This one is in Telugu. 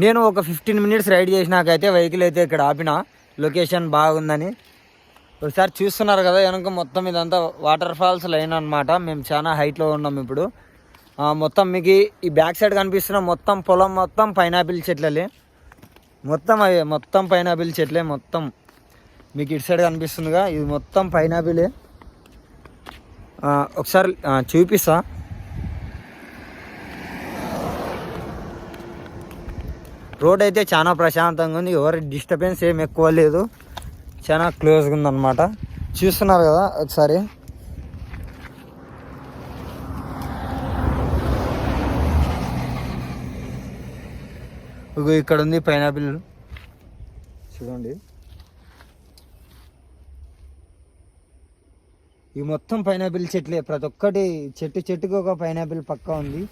నేను ఒక 15 మినిట్స్ రైడ్ చేసినాకైతే వెహికల్ అయితే ఇక్కడ ఆపిన, లొకేషన్ బాగుందని. ఒకసారి చూస్తున్నారు కదా వెనక మొత్తం ఇదంతా వాటర్ ఫాల్స్ లైన్ అనమాట. మేము చాలా హైట్లో ఉన్నాం ఇప్పుడు. మొత్తం మీకు ఈ బ్యాక్ సైడ్ కనిపిస్తున్న మొత్తం పొలం మొత్తం పైనాపిల్ చెట్లలే, మొత్తం పైనాపిల్ చెట్లే. మొత్తం మీకు ఇటు సైడ్ కనిపిస్తుందిగా, ఇది మొత్తం పైనాపిలే. ఒకసారి చూపిస్తా. రోడ్ అయితే చాలా ప్రశాంతంగా ఉంది, ఎవరి డిస్టర్బెన్స్ ఏం ఎక్కువ లేదు, చాలా క్లోజ్గా ఉందన్నమాట. చూస్తున్నారు కదా ఒకసారి. ఇక్కడ ఉంది పైనాపిల్ చూడండి. ఈ మొత్తం పైనాపిల్ చెట్లే, ప్రతి ఒక్కటి చెట్టుకు ఒక పైనాపిల్ పక్కా ఉంది.